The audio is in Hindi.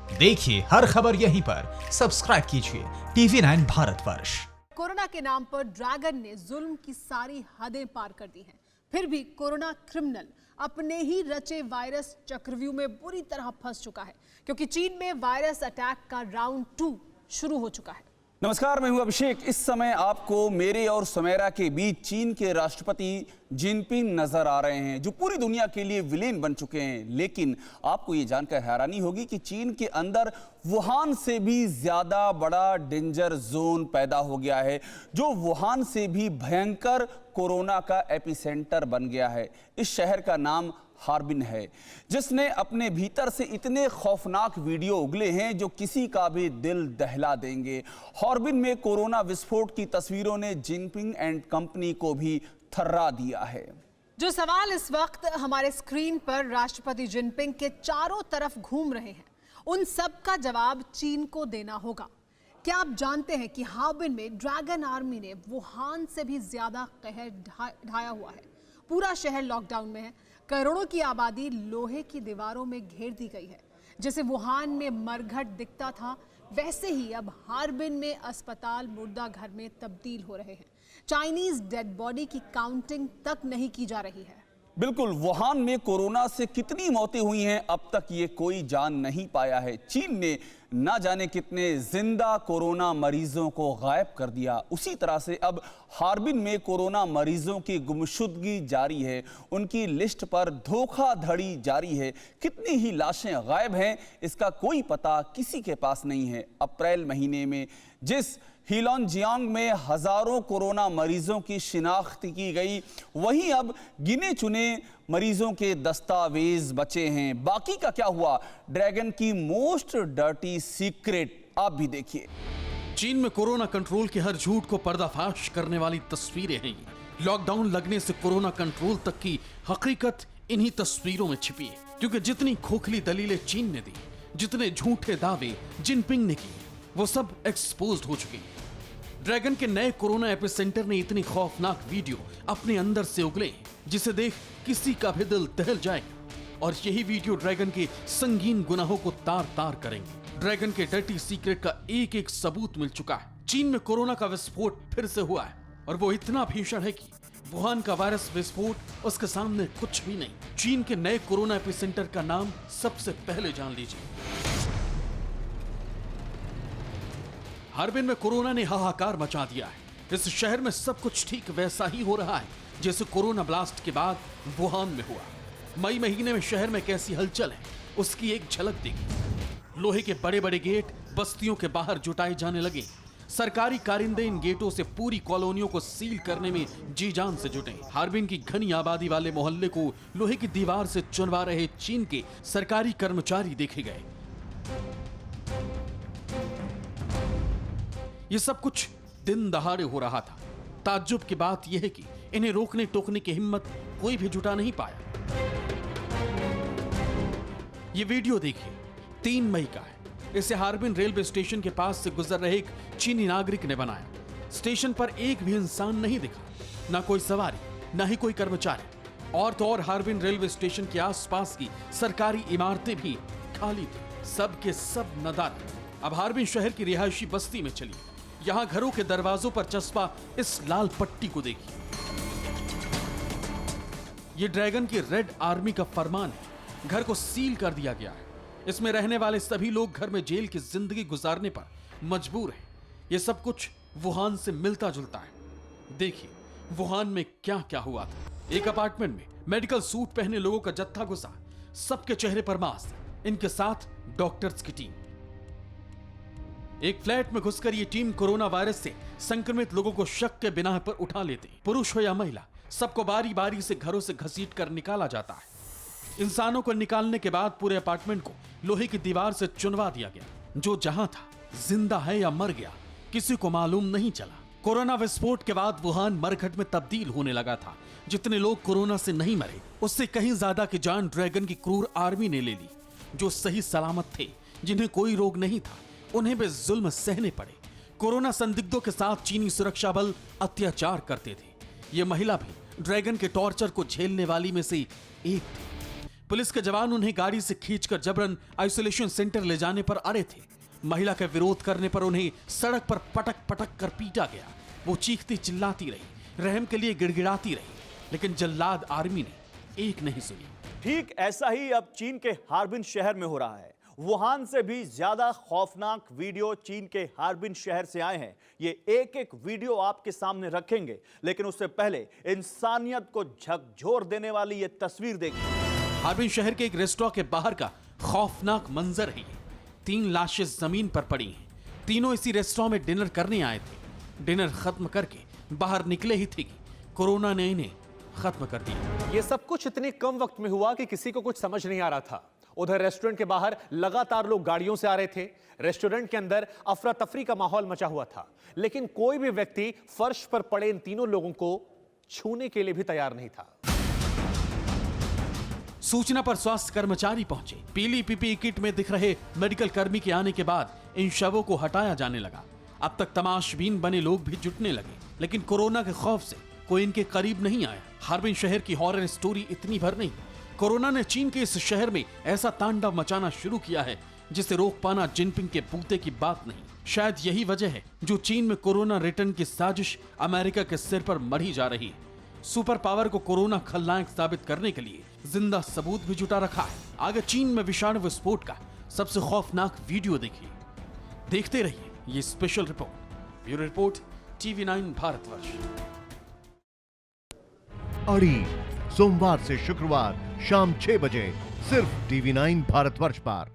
देखिए हर खबर यहीं पर, सब्सक्राइब कीजिए TV9 भारतवर्ष। कोरोना के नाम पर ड्रैगन ने जुल्म की सारी हदें पार कर दी हैं। फिर भी कोरोना क्रिमिनल अपने ही रचे वायरस चक्रव्यूह में बुरी तरह फंस चुका है, क्योंकि चीन में वायरस अटैक का राउंड 2 शुरू हो चुका है। नमस्कार, मैं हूं अभिषेक। इस समय आपको मेरे और सुमेरा के बीच चीन के राष्ट्रपति जिनपिंग नजर आ रहे हैं, जो पूरी दुनिया के लिए विलेन बन चुके हैं। लेकिन आपको ये जानकर हैरानी होगी कि चीन के अंदर वुहान से भी ज्यादा बड़ा डेंजर जोन पैदा हो गया है, जो वुहान से भी भयंकर कोरोना का एपिसेंटर बन गया है। इस शहर का नाम हार्बिन है, जिसने अपने भीतर से इतने खौफनाक वीडियो उगले हैं जो किसी का भी दिल दहला देंगे। हार्बिन में कोरोना विस्फोट की तस्वीरों ने जिनपिंग एंड कंपनी को भी थर्रा दिया है। जो सवाल इस वक्त हमारे स्क्रीन पर राष्ट्रपति जिनपिंग के चारों तरफ घूम रहे हैं, उन सब का जवाब चीन को देना होगा। क्या आप जानते हैं कि हार्बिन में ड्रैगन आर्मी ने वुहान से भी ज्यादा कहर ढाया हुआ है। पूरा शहर लॉकडाउन में है। करोड़ों की आबादी लोहे की दीवारों में घेर दी गई है। जैसे वुहान में मरघट दिखता था, वैसे ही अब हार्बिन में अस्पताल मुर्दा घर में तब्दील हो रहे हैं। चाइनीज डेड बॉडी की काउंटिंग तक नहीं की जा रही है। बिल्कुल, वुहान में कोरोना से कितनी मौतें हुई हैं अब तक ये कोई जान नहीं पाया है। चीन ने ना जाने कितने जिंदा कोरोना मरीजों को गायब कर दिया। उसी तरह से अब हार्बिन में कोरोना मरीजों की गुमशुदगी जारी है, उनकी लिस्ट पर धोखाधड़ी जारी है। कितनी ही लाशें गायब हैं, इसका कोई पता किसी के पास नहीं है। अप्रैल महीने में जिस हीलोनजियांग में हजारों कोरोना मरीजों की शिनाख्त की गई, वहीं अब गिने चुने मरीजों के दस्तावेज बचे हैं। बाकी का क्या हुआ? ड्रैगन की मोस्ट डर्टी सीक्रेट आप भी देखिए। चीन में कोरोना कंट्रोल के हर झूठ को पर्दाफाश करने वाली तस्वीरें हैं ये। लॉकडाउन लगने से कोरोना कंट्रोल तक की हकीकत इन्हीं तस्वीरों में छिपी है, क्योंकि जितनी खोखली दलीलें चीन ने दी, जितने झूठे दावे जिनपिंग ने किए, वो सब एक्सपोज्ड हो चुके हैं। ड्रैगन के नए कोरोना एपिसेंटर ने इतनी खौफनाक वीडियो अपने अंदर से उगले जिसे देख किसी का भी दिल दहल जाएगा, और यही वीडियो ड्रैगन के संगीन गुनाहों को तार तार करेंगे। ड्रैगन के डर्टी सीक्रेट का एक एक सबूत मिल चुका है। चीन में कोरोना का विस्फोट फिर से हुआ है, और वो इतना भीषण है कि वुहान का वायरस विस्फोट उसके सामने कुछ भी नहीं। चीन के नए कोरोना एपिसेंटर का नाम सबसे पहले जान लीजिए। हार्बिन में कोरोना ने हाहाकार मचा दिया है। इस शहर में सब कुछ ठीक वैसा ही हो रहा है जैसे कोरोना ब्लास्ट के बाद वुहान में हुआ। मई महीने में शहर में कैसी हलचल है, उसकी एक झलक देखी। लोहे के बड़े बड़े गेट बस्तियों के बाहर जुटाए जाने लगे। सरकारी कारिंदे इन गेटों से पूरी कॉलोनियों को सील करने में जी जान से जुटे। हार्बिन की घनी आबादी वाले मोहल्ले को लोहे की दीवार से चुनवा रहे चीन के सरकारी कर्मचारी देखे गए। ये सब कुछ दिन दहाड़े हो रहा था। ताज्जुब की बात यह है कि इन्हें रोकने टोकने की हिम्मत कोई भी जुटा नहीं पाया। ये वीडियो देखिए, 3 मई का है। इसे हार्बिन रेलवे स्टेशन के पास से गुजर रहे एक चीनी नागरिक ने बनाया। स्टेशन पर एक भी इंसान नहीं दिखा, ना कोई सवारी, ना ही कोई कर्मचारी। और तो और हार्बिन रेलवे स्टेशन के आसपास की सरकारी इमारतें भी खाली थी, सब के सब नदारद। अब हार्बिन शहर की रिहायशी बस्ती में चली। यहां घरों के दरवाजों पर चस्पा इस लाल पट्टी को देखिए। यह ड्रैगन की रेड आर्मी का फरमान है। घर को सील कर दिया गया है। इसमें रहने वाले सभी लोग घर में जेल की जिंदगी गुजारने पर मजबूर हैं। यह सब कुछ वुहान से मिलता जुलता है। देखिए वुहान में क्या क्या हुआ था। एक अपार्टमेंट में मेडिकल सूट पहने लोगों का जत्था घुसा, सबके चेहरे पर मास्क, इनके साथ डॉक्टर्स की टीम। एक फ्लैट में घुसकर ये टीम कोरोना वायरस से संक्रमित लोगों को शक के बिना पर उठा लेते, पुरुष हो या महिला, सबको बारी बारी से घरों से घसीट कर निकाला जाता है। इंसानों को निकालने के बाद पूरे अपार्टमेंट को लोहे की दीवार से चुनवा दिया गया। जो जहां था, जिंदा है या मर गया, किसी को मालूम नहीं चला। कोरोना विस्फोट के बाद वुहान मरघट में तब्दील होने लगा था। जितने लोग कोरोना से नहीं मरे, उससे कहीं ज्यादा की जान ड्रैगन की क्रूर आर्मी ने ले ली। जो सही सलामत थे, जिन्हें कोई रोग नहीं था, उन्हें भी जुल्म सहने पड़े। कोरोना संदिग्धों के साथ चीनी सुरक्षा बल अत्याचार करते थे। ये महिला भी ड्रैगन के टॉर्चर को झेलने वाली में से एक थी। पुलिस के जवान उन्हें गाड़ी से खींचकर जबरन आइसोलेशन सेंटर ले जाने पर अड़े थे। महिला का विरोध करने पर उन्हें सड़क पर पटक पटक कर पीटा गया। वो चीखती चिल्लाती रही, रहम के लिए गिड़गिड़ाती रही, लेकिन जल्लाद आर्मी ने एक नहीं सुनी। ठीक ऐसा ही अब चीन के हार्बिन शहर में हो रहा है। वुहान से भी ज्यादा खौफनाक वीडियो चीन के हार्बिन शहर से आए हैं। ये एक एक वीडियो आपके सामने रखेंगे, लेकिन उससे पहले इंसानियत को झकझोर देने वाली ये तस्वीर देखिए। हार्बिन शहर के एक रेस्टोरेंट के बाहर का खौफनाक मंजर है ये। 3 लाशें जमीन पर पड़ी हैं। तीनों इसी रेस्टोरेंट में डिनर करने आए थे। डिनर खत्म करके बाहर निकले ही थे कि कोरोना ने इन्हें खत्म कर दिया। ये सब कुछ इतने कम वक्त में हुआ कि किसी को कुछ समझ नहीं आ रहा था। उधर रेस्टोरेंट के बाहर लगातार लोग गाड़ियों से आ रहे थे। रेस्टोरेंट के अंदर अफरा तफरी का माहौल मचा हुआ था, लेकिन कोई भी व्यक्ति फर्श पर पड़े इन तीनों लोगों को छूने के लिए भी तैयार नहीं था। सूचना पर स्वास्थ्य कर्मचारी पहुंचे। पीली पीपीई किट में दिख रहे मेडिकल कर्मी के आने के बाद इन शवों को हटाया जाने लगा। अब तक तमाशबीन बने लोग भी जुटने लगे, लेकिन कोरोना के खौफ से कोई इनके करीब नहीं आया। हार्बिन शहर की हॉरर स्टोरी इतनी भर नहीं। कोरोना ने चीन के इस शहर में ऐसा तांडव मचाना शुरू किया है जिसे रोक पाना जिनपिंग के बूते की बात नहीं। शायद यही वजह है जो चीन में कोरोना रिटर्न की साजिश अमेरिका के सिर पर मढ़ी जा रही है। सुपर पावर को कोरोना खलनायक साबित करने के लिए जिंदा सबूत भी जुटा रखा है। आगे चीन में विषाणु विस्फोट का सबसे खौफनाक वीडियो देखिए। देखते रहिए ये special report. Bureau report, TV9 Bharatvarsh. अड़ी सोमवार से शुक्रवार शाम 6 बजे सिर्फ TV9 भारतवर्ष पर।